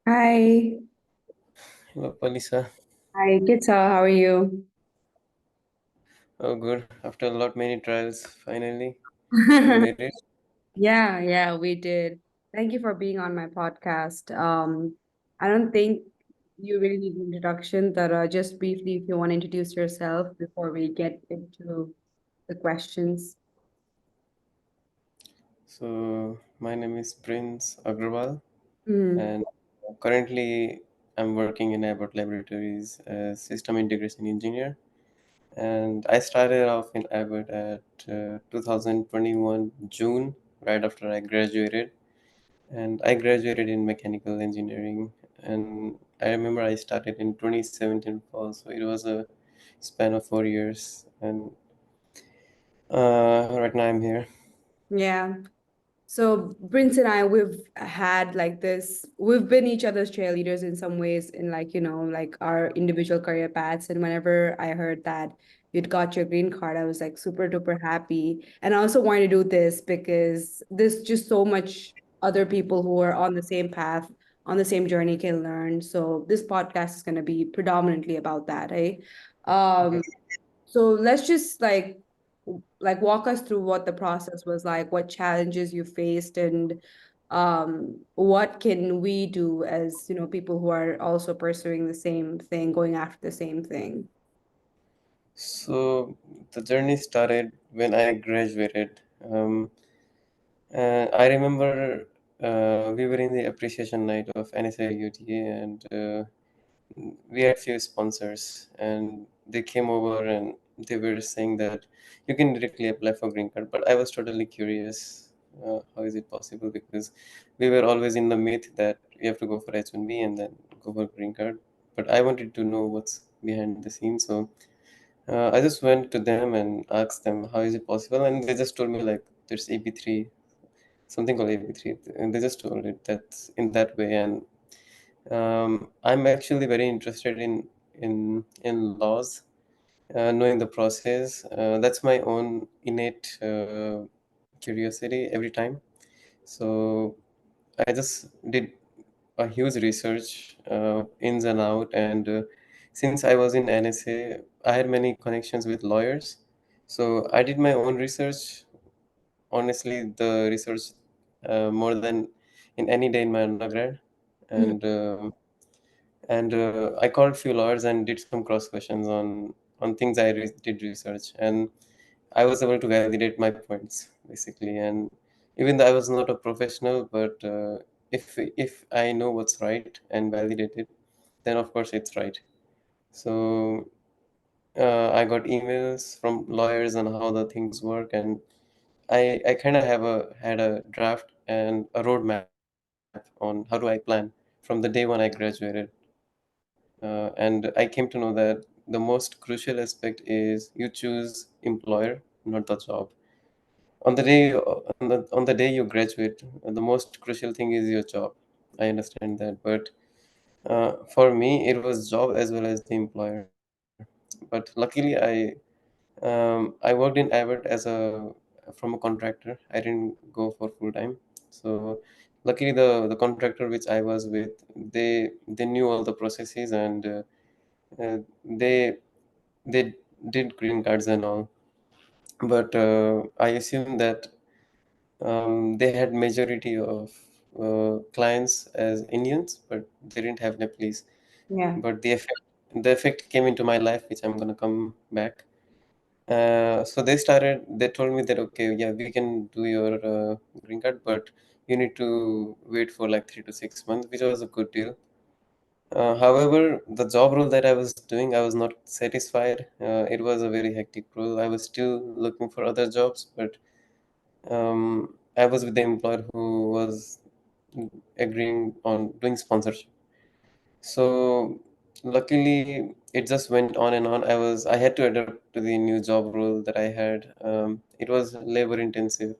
Hi. Hello, Palisa. Hi, Kitsa. How are you? Oh, good. After a lot many trials, finally we made it. Yeah, we did. Thank you for being on my podcast. I don't think you really need an introduction, but just briefly, if you want to introduce yourself before we get into the questions. So my name is Prince Agrawal, Mm, and currently I'm working in Abbott Laboratories as system integration engineer. And I started off in Abbott at 2021 June, right after I graduated. And I graduated in mechanical engineering. And I remember I started in 2017 fall, so it was a span of 4 years. And right now I'm here. yeah. So Prince and I, we've had like this, we've been each other's cheerleaders in some ways in like, like our individual career paths. And whenever I heard that you'd got your green card, I was like super duper happy. And I also wanted to do this because there's just so much other people who are on the same path, on the same journey can learn. So this podcast is going to be predominantly about that, eh? Um, so let's just like walk us through what the process was like, what challenges you faced, and what can we do as, people who are also pursuing the same thing, going after the same thing. So the journey started when I graduated. I remember we were in the appreciation night of NSA UTA, and we had few sponsors, and they came over and they were saying that you can directly apply for green card. But I was totally curious, how is it possible? Because we were always in the myth that you have to go for H1B and then go for green card. But I wanted to know what's behind the scenes, so I just went to them and asked them how is it possible, and they just told me like there's AP3, something called AP3, and they just told it that's in that way. And I'm actually very interested in laws, knowing the process. That's my own innate curiosity every time. So I just did a huge research, ins and out, and since I was in NSA, I had many connections with lawyers. So I did my own research. Honestly, the research more than in any day in my undergrad, Mm, and I called few lawyers and did some cross questions on things did research, and I was able to validate my points basically. And even though I was not a professional, but if I know what's right and validate it, then of course it's right. So I got emails from lawyers on how the things work, and I kind of had a draft and a roadmap on how do I plan from the day when I graduated. And I came to know that the most crucial aspect is you choose employer, not the job. On the day you graduate, the most crucial thing is your job. I understand that, but for me, it was job as well as the employer. But luckily, I worked in Abbott as a from a contractor. I didn't go for full time. So luckily, the contractor which I was with, they knew all the processes, and they did green cards and all. But I assume that they had majority of clients as Indians, but they didn't have Nepalese. yeah. But the effect came into my life, which I'm gonna come back. So they told me that okay, yeah, we can do your green card, but you need to wait for like 3 to 6 months, which was a good deal. However, the job role that I was doing, I was not satisfied. It was a very hectic role. I was still looking for other jobs, but I was with the employer who was agreeing on doing sponsorship. So luckily, it just went on and on. I had to adapt to the new job role that I had. It was labor intensive.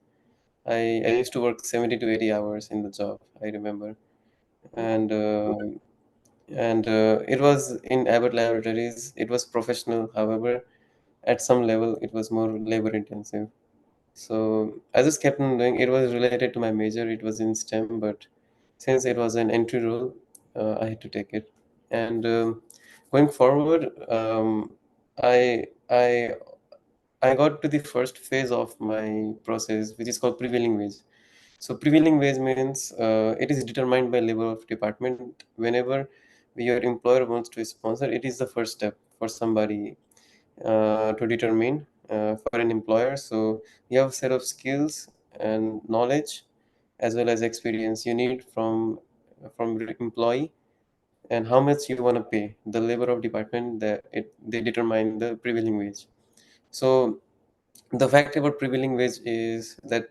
I used to work 70 to 80 hours in the job. I remember, and it was in Abbott Laboratories. It was professional. However, at some level, it was more labor intensive. So I just kept on doing. It was related to my major. It was in STEM, but since it was an entry role, I had to take it. And going forward, I I I got to the first phase of my process, which is called prevailing wage. So prevailing wage means it is determined by level of department. Whenever your employer wants to sponsor, it is the first step for somebody to determine for an employer. So you have a set of skills and knowledge as well as experience you need from your employee, and how much you want to pay. The labor of department that they determine the prevailing wage. So the fact about prevailing wage is that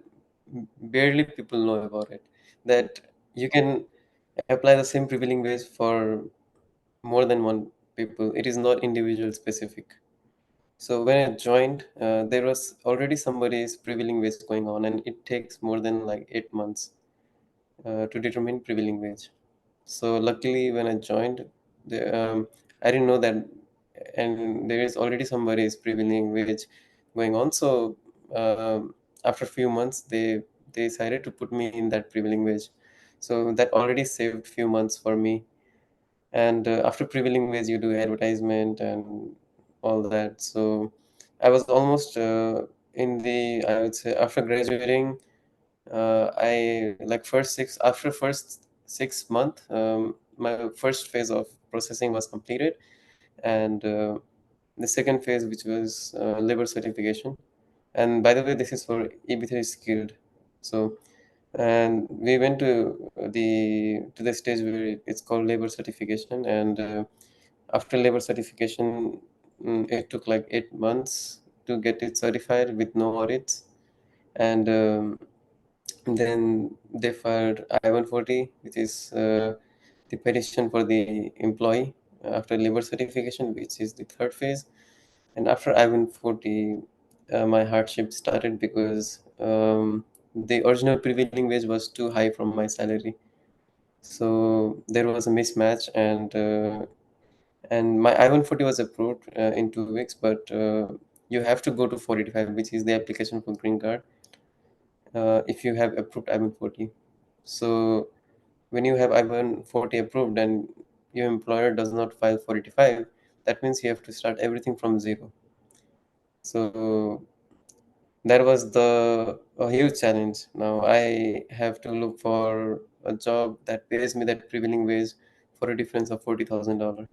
barely people know about it. That you can apply the same prevailing wage for more than one people. It is not individual specific. So when I joined, there was already somebody's prevailing wage going on, and it takes more than like 8 months to determine prevailing wage. So luckily, when I joined, I didn't know that, and there is already somebody's prevailing wage going on. So after a few months, they decided to put me in that prevailing wage. So that already saved few months for me. And after prevailing wage, you do advertisement and all that. So I was almost in the, I would say, after graduating, I like first six after first 6 month, my first phase of processing was completed, and the second phase, which was labor certification. And by the way, this is for EB3 skilled. So and we went to the stage where it's called labor certification, and after labor certification, it took like 8 months to get it certified with no audits. And then they filed I-140, which is the petition for the employee after labor certification, which is the third phase. And after I-140, my hardship started because the original prevailing wage was too high from my salary. So there was a mismatch, and my I-140 was approved in 2 weeks, but you have to go to 485, which is the application for green card, if you have approved I-140. So when you have I-140 approved and your employer does not file 485, that means you have to start everything from zero. So that was the a huge challenge. Now I have to look for a job that pays me that prevailing wage for a difference of $40,000.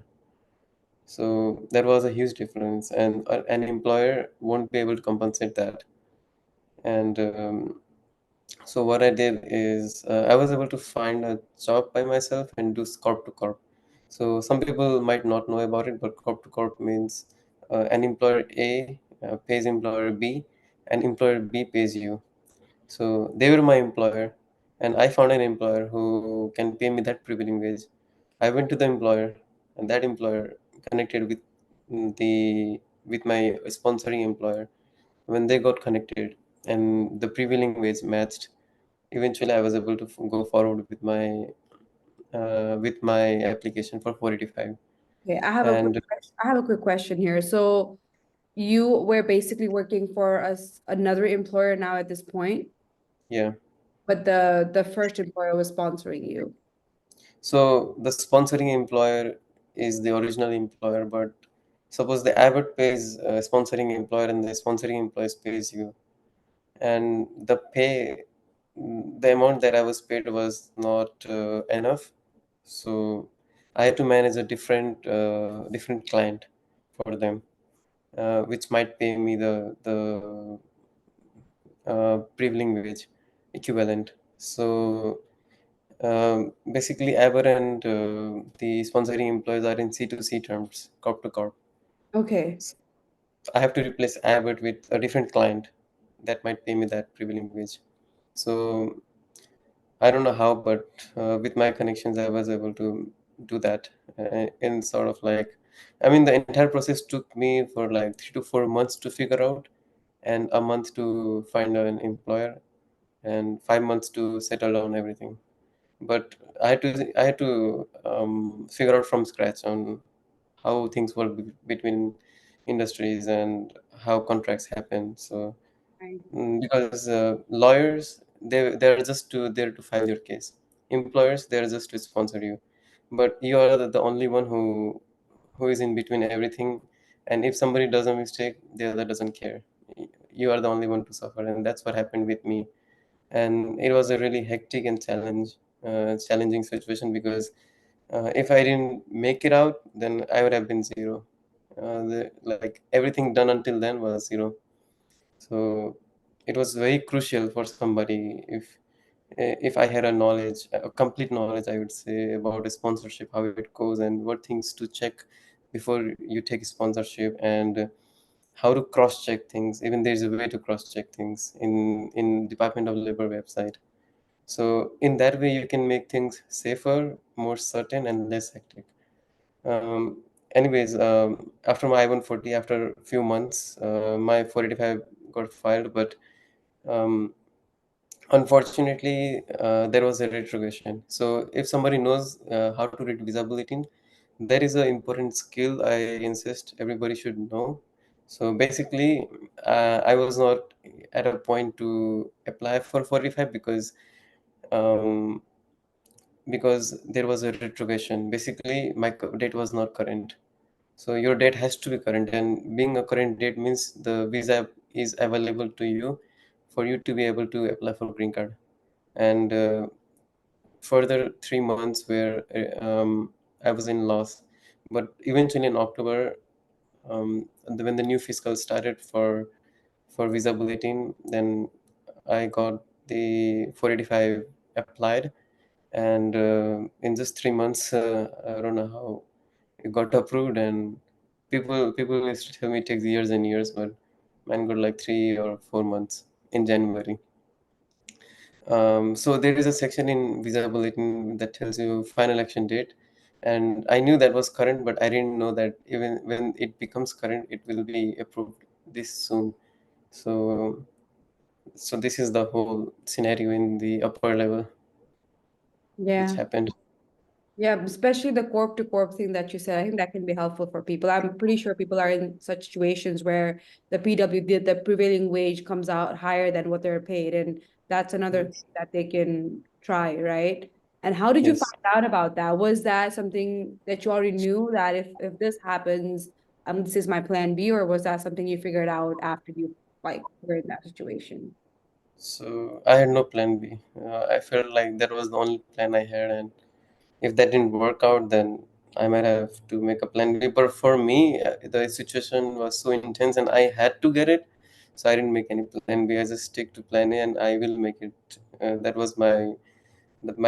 So that was a huge difference, and an employer won't be able to compensate that. And so what I did is I was able to find a job by myself and do corp to corp. So some people might not know about it, but corp to corp means an employer A pays employer B, and employer B pays you. So they were my employer, and I found an employer who can pay me that prevailing wage. I went to the employer, and that employer connected with my sponsoring employer. When they got connected, and the prevailing wage matched, eventually I was able to go forward with my application for 485. Okay, And I have a quick question here. So you were basically working for us another employer now at this point, yeah, but the first employer was sponsoring you. so the sponsoring employer is the original employer, but suppose the Abbott pays sponsoring employer and the sponsoring employer pays you, and the amount that I was paid was not enough. So I had to manage a different client for them, which might pay me the prevailing wage equivalent. So basically, Aber and the sponsoring employees are in C2C terms, corp to corp. Okay. So I have to replace Abbott with a different client that might pay me that prevailing wage. So I don't know how, but with my connections, I was able to do that in sort of like, I mean, the entire process took me for like 3 to 4 months to figure out, and a month to find an employer, and 5 months to settle down everything. But I had to figure out from scratch on how things work between industries and how contracts happen. So Right. because lawyers, they're just there to file your case. Employers, they're just to sponsor you. but you are the only one who is in between everything. And if somebody does a mistake, the other doesn't care. You are the only one to suffer, and that's what happened with me. And it was a really hectic and challenging situation, because if I didn't make it out, then I would have been zero. Like everything done until then was zero. So it was very crucial for somebody, if I had a complete knowledge, I would say, about a sponsorship, how it goes, and what things to check before you take sponsorship, and how to cross check things. Even there's a way to cross check things in Department of Labor website. So in that way, you can make things safer, more certain, and less hectic. Um, Anyways, after my I-140, after a few months, my 485 got filed, but um, unfortunately, there was a retrogression. So if somebody knows how to read visa bulletin, there is an important skill I insist everybody should know. So basically, I was not at a point to apply for 45, um, because there was a retrogression. Basically, my date was not current. So your date has to be current, and being a current date means the visa is available to you for you to be able to apply for green card. And further 3 months where I was in loss. But eventually in October, when the new fiscal started for visa bulletin, then I got the 485 applied, and in just 3 months, I don't know how it got approved. And people used to tell me it takes years and years, but mine got like 3 or 4 months in January. So there is a section in visa bulletin that tells you final action date, and I knew that was current, but I didn't know that even when it becomes current, it will be approved this soon. So, so this is the whole scenario in the upper level which Yeah. happened. Yeah, especially the corp to corp thing that you said. I think that can be helpful for people. I'm pretty sure people are in such situations where the PW did the prevailing wage comes out higher than what they're paid, and that's another thing Yes. that they can try, right? And how did you Yes. find out about that? Was that something that you already knew that if this happens, this is my plan B, or was that something you figured out after you like were in that situation? So I had no plan B. I felt like that was the only plan I had, and if that didn't work out, then I might have to make a plan B. But for me, the situation was so intense, and I had to get it, so I didn't make any plan B. I just stick to plan A, and I will make it. That was my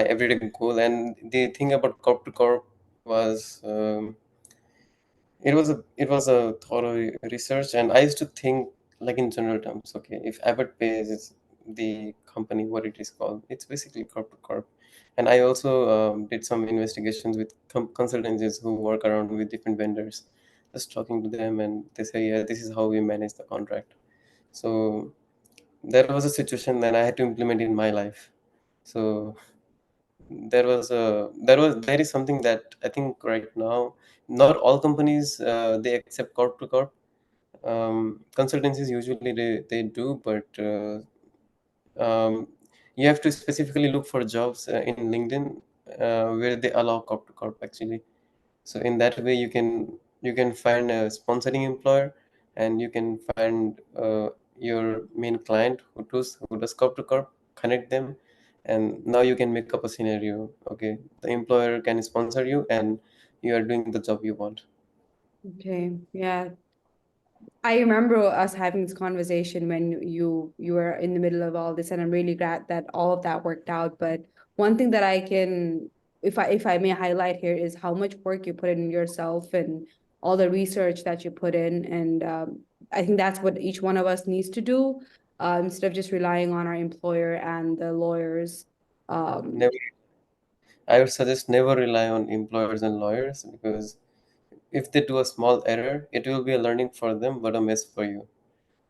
everyday goal. And the thing about corp to corp was, it was a thorough research, and I used to think like in general terms. Okay, if Abbott pays the company what it is called, it's basically corp to corp. And I also did some investigations with consultancies who work around with different vendors, just talking to them, and they say, yeah, this is how we manage the contract. So there was a situation that I had to implement in my life. So there is something that I think right now, not all companies they accept corp to corp. Consultancies usually they do, but um, you have to specifically look for jobs in LinkedIn where they allow corp to corp actually. So in that way, you can find a sponsoring employer, and you can find your main client who does corp to corp, connect them, and now you can make up a scenario. Okay, the employer can sponsor you, and you are doing the job you want. Okay, yeah, I remember us having this conversation when you were in the middle of all this, and I'm really glad that all of that worked out. But one thing that I can, if I may highlight here, is how much work you put in yourself and all the research that you put in, and I think that's what each one of us needs to do, instead of just relying on our employer and the lawyers. Um, Never, I would suggest never rely on employers and lawyers, because if they do a small error, it will be a learning for them, but a mess for you.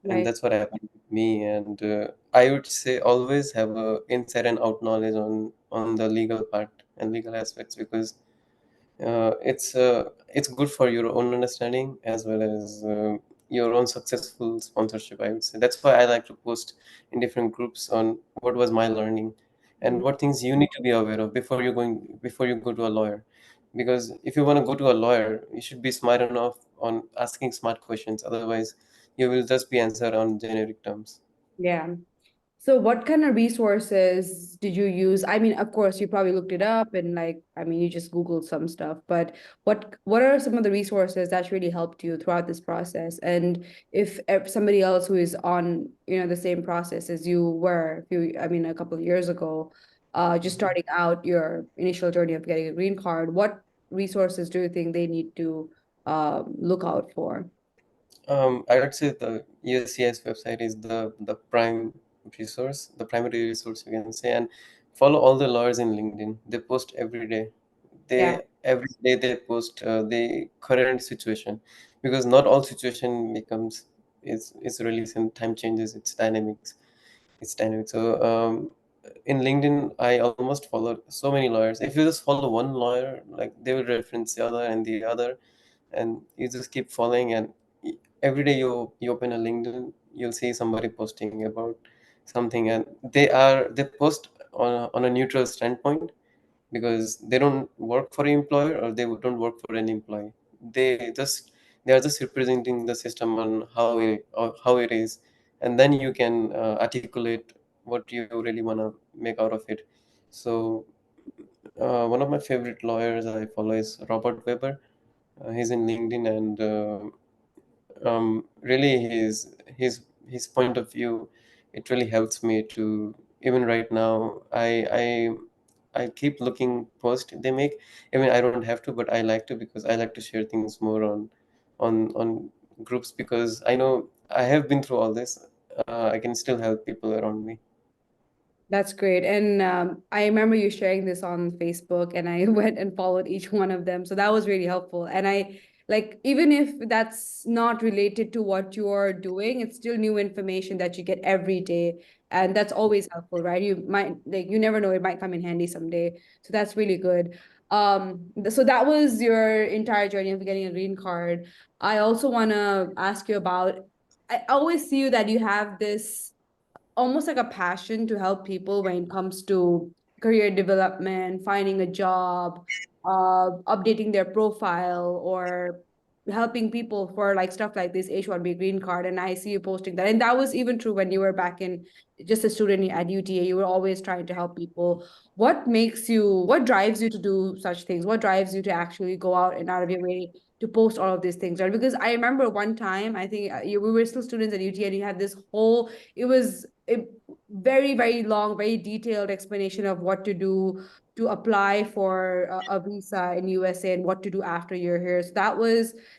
And right. that's what happened with me. And I would say always have a inside and out knowledge on the legal part and legal aspects, because it's good for your own understanding as well as your own successful sponsorship, I would say. That's why I like to post in different groups on what was my learning and what things you need to be aware of before you go to a lawyer. Because if you want to go to a lawyer, you should be smart enough on asking smart questions. Otherwise, you will just be answered on generic terms. Yeah. So what kind of resources did you use? I mean, of course, you probably looked it up and like, I mean, you just Googled some stuff, but what are some of the resources that really helped you throughout this process? And if somebody else who is on, the same process as you were, I mean, a couple of years ago, just starting out your initial journey of getting a green card, what resources do you think they need to look out for? I would say the USCIS website is the prime resource, the primary resource you can say, and follow all the lawyers in LinkedIn. They post every day. Yeah. Every day they post the current situation, because not all situation becomes is released and time changes. It's dynamics. It's dynamic. So in LinkedIn, I almost follow so many lawyers. If you just follow one lawyer, like they will reference the other and the other, and you just keep following. And every day you open a LinkedIn, you'll see somebody posting about something, and they post on a neutral standpoint, because they don't work for an employer or they don't work for an employee. They are just representing the system on how it is, and then you can articulate what you really want to make out of it. So one of my favorite lawyers I follow is Robert Weber. He's in LinkedIn, and really his point of view, it really helps me to, even right now, I keep looking post they make. I mean, I don't have to, but I like to, because I like to share things more on groups, because I know I have been through all this. I can still help people around me. That's great. And I remember you sharing this on Facebook, and I went and followed each one of them. So that was really helpful. And I like, even if that's not related to what you're doing, it's still new information that you get every day. And that's always helpful, right? You might, like, you never know, it might come in handy someday. So that's really good. So that was your entire journey of getting a green card. I also want to ask you about, I always see you that you have this almost like a passion to help people when it comes to career development, finding a job, updating their profile, or helping people for like stuff like this H-1B green card. And I see you posting that. And that was even true when you were back in just a student at UTA. You were always trying to help people. What drives you to do such things? What drives you to actually go out and out of your way to post all of these things, right? Because I remember one time, I think we were still students at UTA, and you had this whole, it was a very, very long, very detailed explanation of what to do to apply for a visa in USA and what to do after you're here. So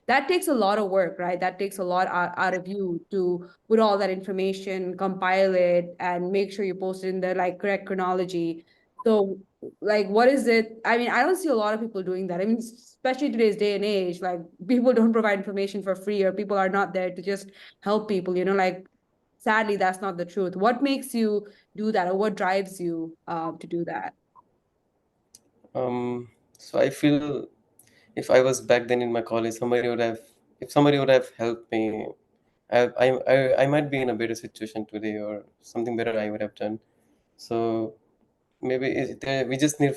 that takes a lot of work, right? That takes a lot out of you to put all that information, compile it, and make sure you post it in the like correct chronology. So like, what is it? I mean, I don't see a lot of people doing that. I mean, especially today's day and age, like people don't provide information for free, or people are not there to just help people, like sadly that's not the truth. What makes you do that, or what drives you to do that? So I feel, if I was back then in my college, somebody would have helped me, I might be in a better situation today, or something better I would have done. So maybe we just need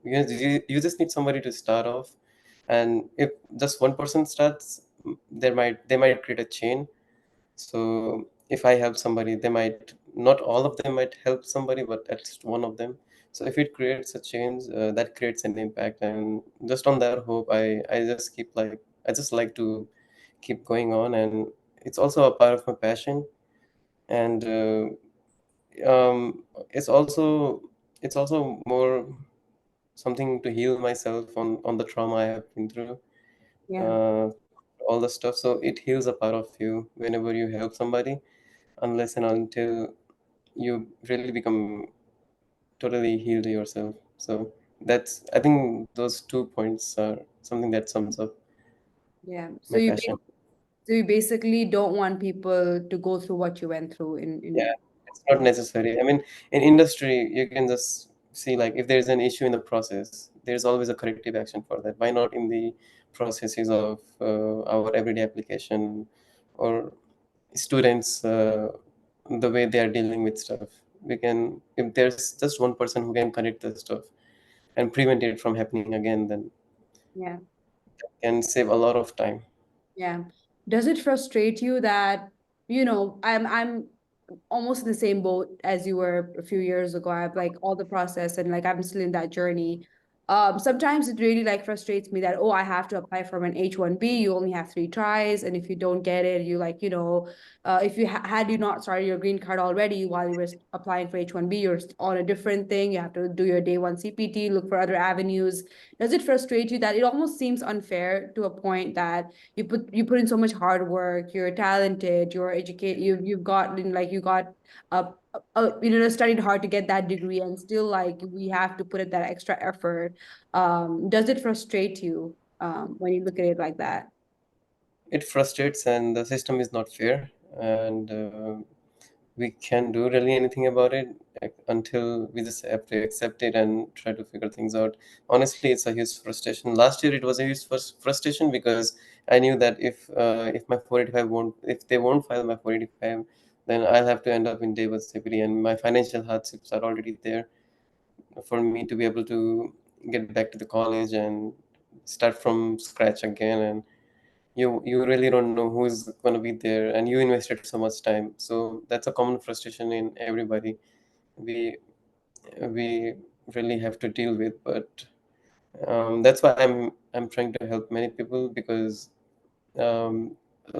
you just need somebody to start off, and if just one person starts, they might create a chain. So if I help somebody, they might, not all of them might help somebody, but at least one of them. So if it creates a change, that creates an impact, and just on that hope, I just like to keep going on, and it's also a part of my passion. And it's also more something to heal myself on the trauma I have been through, Yeah. uh, all the stuff. So it heals a part of you whenever you help somebody, unless and until you really become totally healed yourself. So that's, I think those 2 points are something that sums up Yeah. my passion. So you basically don't want people to go through what you went through Yeah, in it's not necessary. I mean, in industry, you can just see, like, if there's an issue in the process, there's always a corrective action for that. Why not in the processes of our everyday application, or students, the way they are dealing with stuff? We can, if there's just one person who can correct the stuff and prevent it from happening again, then Yeah. can save a lot of time. Yeah. Does it frustrate you that, I'm almost in the same boat as you were a few years ago. I have like all the process and like I'm still in that journey. Sometimes it really like frustrates me that, oh, I have to apply for an H-1B. You only have 3 tries, and if you don't get it, you like, if you had you not started your green card already while you were applying for H-1B, you're on a different thing. You have to do your day one CPT, look for other avenues. Does it frustrate you that it almost seems unfair to a point that you put in so much hard work, you're talented, you're educated, you've gotten like you got studied hard to get that degree, and still like we have to put in that extra effort. Does it frustrate you when you look at it like that? It frustrates, and the system is not fair, and we can't do really anything about it, like, until we just have to accept it and try to figure things out. Honestly, it's a huge frustration. Last year it was a huge frustration because I knew that if my 485 won't if they won't file my 485, then I'll have to end up in day one CPD, and my financial hardships are already there for me to be able to get back to the college and start from scratch again. And you really don't know who's going to be there, and you invested so much time. So that's a common frustration in everybody. We we really have to deal with. But that's why I'm trying to help many people, because um,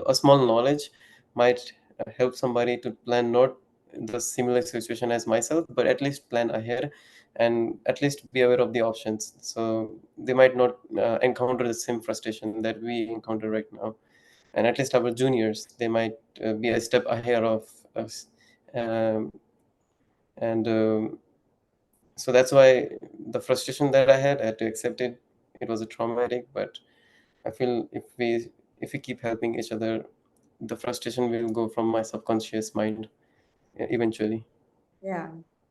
a small knowledge might help somebody to plan not the similar situation as myself, but at least plan ahead and at least be aware of the options, so they might not encounter the same frustration that we encounter right now. And at least our juniors, they might be a step ahead of us. um, and So that's why the frustration that I had to accept it. It was a traumatic, but I feel if we keep helping each other, the frustration will go from my subconscious mind eventually. Yeah.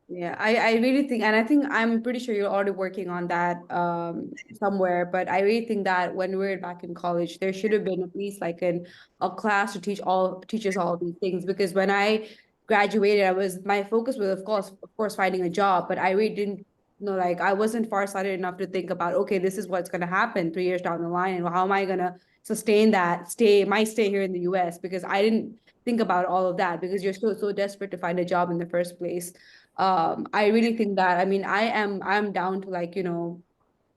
Yeah. I really think, and I think I'm pretty sure you're already working on that somewhere, but I really think that when we were back in college, there should have been at least like a class to teach us all these things. Because when I graduated, my focus was of course finding a job, but I really didn't know, like I wasn't farsighted enough to think about, okay, this is what's gonna happen 3 years down the line, and how am I gonna sustain that stay here in the US, because I didn't think about all of that, because you're so desperate to find a job in the first place. I really think that, I mean, I'm down to like,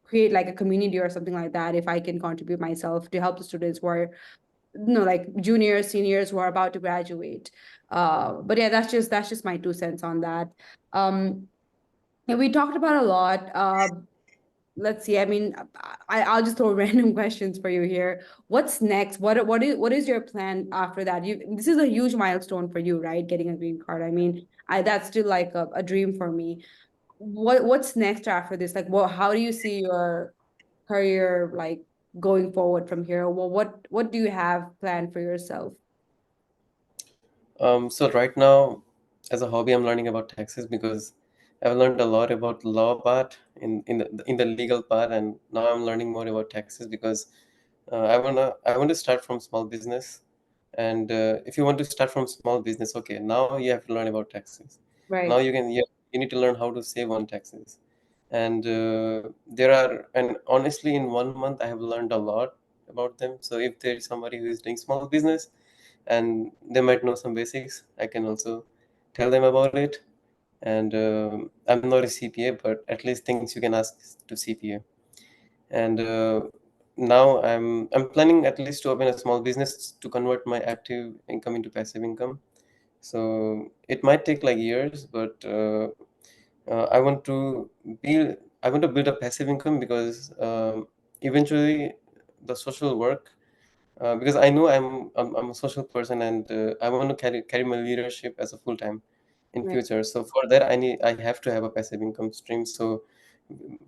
create like a community or something like that if I can contribute myself to help the students who are, like juniors, seniors who are about to graduate. But yeah, that's just my 2 cents on that. And we talked about a lot. Let's see. I mean, I'll just throw random questions for you here. What's next? What is your plan after that? This is a huge milestone for you, right? Getting a green card. I mean, I that's still like a dream for me. What's next after this? Like, how do you see your career like going forward from here? Well, what do you have planned for yourself? So right now, as a hobby, I'm learning about taxes because I've learned a lot about law part in the legal part, and now I'm learning more about taxes because I want to start from small business. And if you want to start from small business, okay, now you have to learn about taxes. Now Right. you need to learn how to save on taxes. And there are and honestly, in 1 month, I have learned a lot about them. So if there is somebody who is doing small business and they might know some basics, I can also tell them about it. And I'm not a CPA, but at least things you can ask to CPA. And now I'm planning at least to open a small business to convert my active income into passive income. So it might take like years, but I want to build a passive income because eventually the social work, because I know I'm a social person, and I want to carry my leadership as a full time in Right. future. So for that, I have to have a passive income stream. So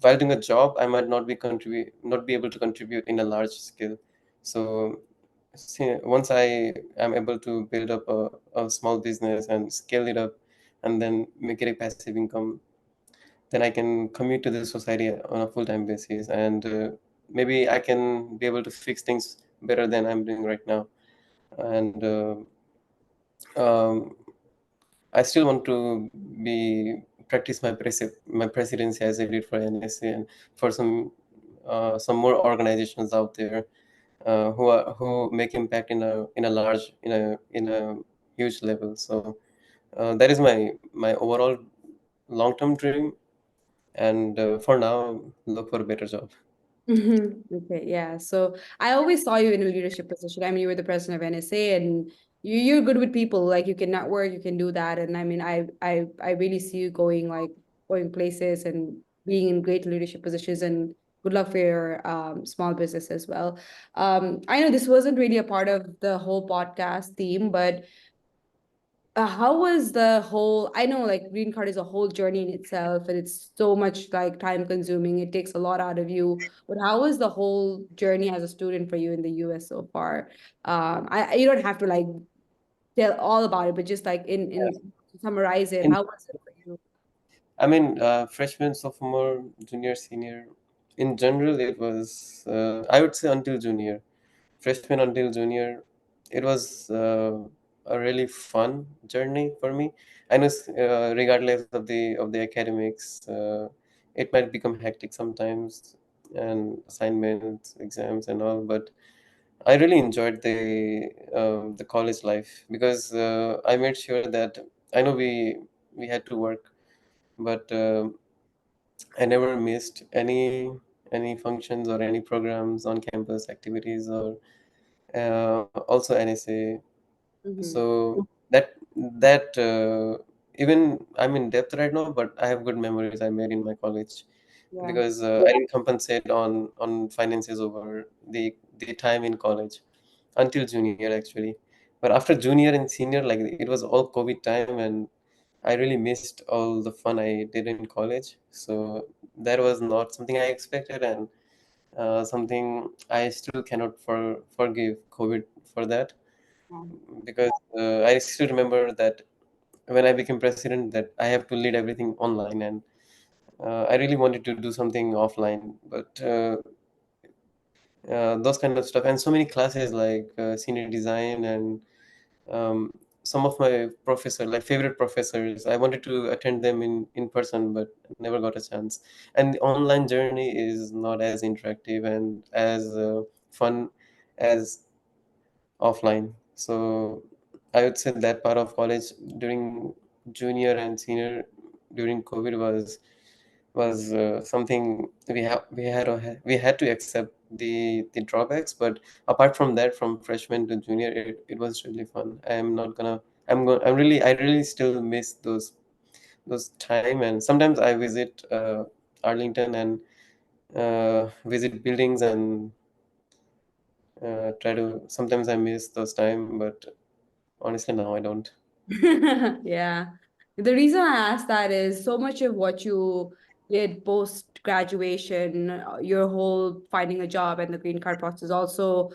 while doing a job, I might not be able to contribute in a large scale. So once I am able to build up a small business and scale it up, and then make it a passive income, then I can commute to the society on a full time basis, and maybe I can be able to fix things better than I'm doing right now. And um, I still want to be practice my presidency as I did for NSA and for some some more organizations out there who make impact in a huge level. So that is my overall long-term dream, and for now, look for a better job. Okay, yeah. So I always saw you in a leadership position. I mean, you were the president of NSA, and you're good with people. Like you can network, you can do that. And I mean, I really see you going like going places and being in great leadership positions. And good luck for your small business as well. I know this wasn't really a part of the whole podcast theme, but how was the whole, I know like green card is a whole journey in itself and it's so much like time consuming. It takes a lot out of you. But how was the whole journey as a student for you in the US so far? You don't have to like tell all about it, but just like in to summarize it, In how was it for you? I mean, freshman, sophomore, junior, senior. In general, it was, I would say, until junior. Freshman until junior, it was a really fun journey for me. I know, regardless of the academics, it might become hectic sometimes, and assignments, exams, and all. But I really enjoyed the college life because I made sure that I know we had to work, but I never missed any functions or any programs on campus activities or also NSA. Mm-hmm. So that even I'm in depth right now, but I have good memories I made in my college Yeah. because I didn't compensate on finances over the time in college until junior actually. But after junior and senior, like it was all COVID time, and I really missed all the fun I did in college. So that was not something I expected, and something I still cannot forgive COVID for that, Yeah. because I still remember that when I became president, that I have to lead everything online, and I really wanted to do something offline, but those kind of stuff, and so many classes like senior design and um, some of my professor like favorite professors, I wanted to attend them in person, but never got a chance. And the online journey is not as interactive and as fun as offline. So I would say that part of college during junior and senior during COVID was something we had to accept the drawbacks. But apart from that, from freshman to junior, it was really fun. I really still miss those time, and sometimes I visit Arlington and visit buildings and try to. Sometimes I miss those time, but honestly now I don't. Yeah. The reason I asked that is so much of what you did post graduation, your whole finding a job and the green card process is also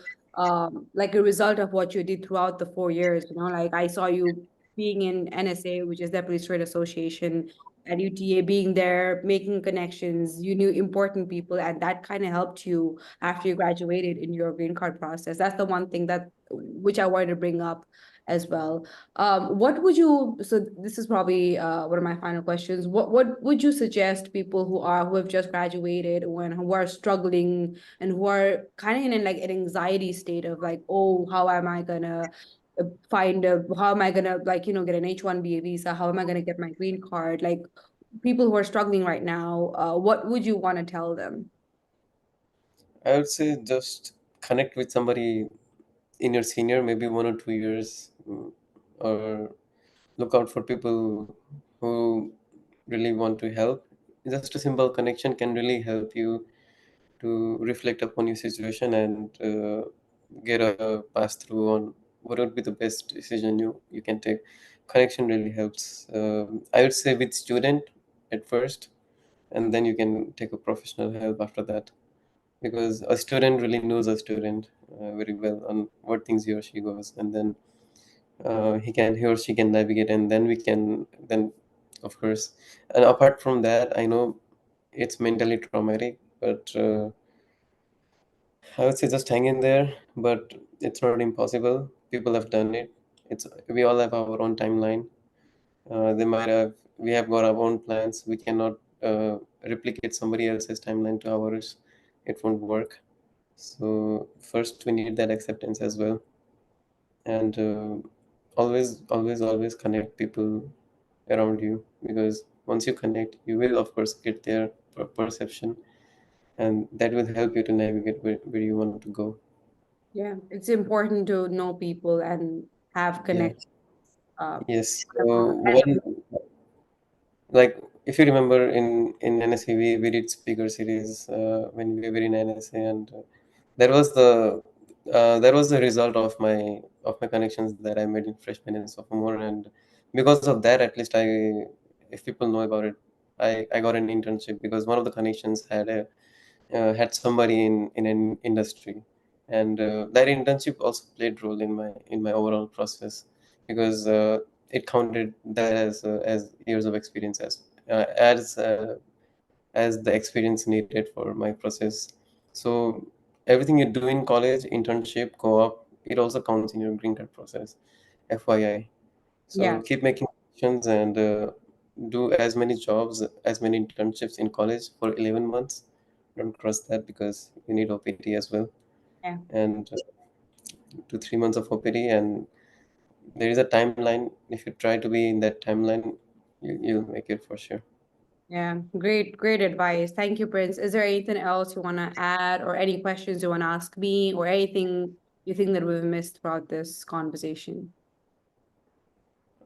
like a result of what you did throughout the 4 years. You know, like I saw you being in NSA, which is Nepali Student Association, at UTA, being there, making connections. You knew important people, and that kind of helped you after you graduated in your green card process. That's the one thing that which I wanted to bring up as well. What would you, so this is probably one of my final questions. What would you suggest people who have just graduated when who are struggling and who are kind of in like an anxiety state of like, oh, how am I gonna find a how am I gonna like, get an H-1B visa? How am I gonna get my green card? Like people who are struggling right now, what would you want to tell them? I would say just connect with somebody in your senior, maybe 1 or 2 years, or look out for people who really want to help. Just a simple connection can really help you to reflect upon your situation and get a pass through on what would be the best decision you can take. Connection really helps. I would say with student at first, and then you can take a professional help after that, because a student really knows a student very well on what things he or she goes, and then he or she can navigate, and then we can then, of course. And apart from that, I know it's mentally traumatic, but I would say just hang in there. But it's not impossible. People have done it. It's We all have our own timeline. They might have We have got our own plans. We cannot replicate somebody else's timeline to ours. it won't work. So first we need that acceptance as well, and always connect people around you, because once you connect, you will of course get their perception, and that will help you to navigate where you want to go. Yeah, it's important to know people and have Yeah. connect. Uh, Yes. on So a one, like, if you remember in NSA, we did speaker series when we were in NSA, and that was the result of my connections that I made in freshman and sophomore, and because of that, at least if people know about it, I got an internship because one of the connections had somebody in an industry, and that internship also played role in my overall process, because it counted that as years of experience, as the experience needed for my process. So everything you do in college, internship, co-op, it also counts in your green card process, FYI. So yeah, keep making connections, and do as many jobs, as many internships in college for 11 months. Don't cross that because you need OPT as well. yeah, And 2 3 months of OPT, and there is a timeline. If you try to be in that timeline, you'll make it for sure. yeah. Great advice. Thank you, Prince. Is there anything else you want to add, or any questions you want to ask me, or anything you think that we've missed throughout this conversation?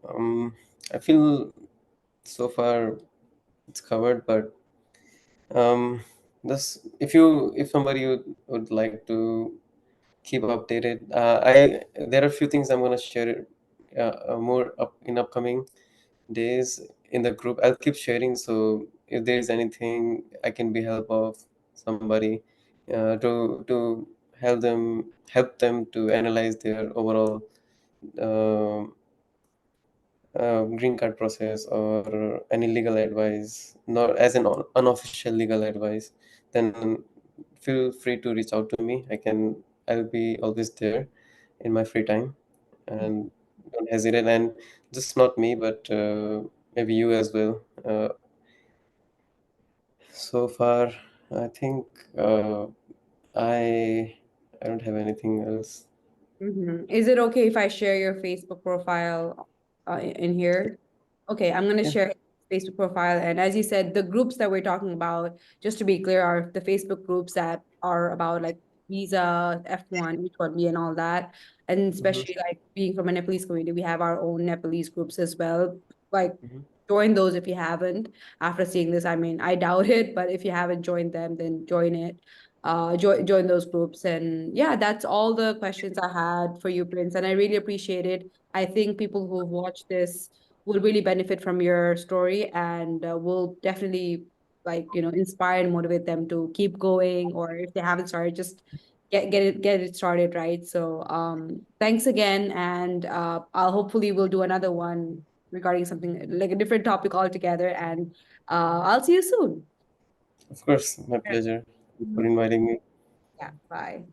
Um, I feel so far it's covered, but um, this if somebody would like to keep updated, I there are a few things I'm gonna share more up in upcoming days in the group. I'll keep sharing. So if there is anything I can be help of somebody, to help them to analyze their overall um green card process, or any legal advice, not as an unofficial legal advice, then feel free to reach out to me. I'll be always there in my free time, and don't hesitate. And just not me, but maybe you as well. So far, I think I I don't have anything else. Is it okay if I share your Facebook profile in here? Okay, I'm gonna Yeah. share his Facebook profile, and as you said, the groups that we're talking about, just to be clear, are the Facebook groups that are about like visa, F-1, H-1B, and all that. And Hmm. especially like being from a Nepalese community, we have our own Nepalese groups as well. Like, Hmm. join those if you haven't. After seeing this, I mean, I doubt it, but if you haven't joined them, then join it. Join those groups. And yeah, that's all the questions I had for you, Prince, and I really appreciate it. I think people who've watched this will really benefit from your story, and will definitely, like, inspire and motivate them to keep going, or if they haven't started, just get it started, right? So thanks again, and I'll hopefully we'll do another one regarding something like a different topic altogether, and I'll see you soon. Of course, my pleasure. Thank you for inviting me. Yeah, bye.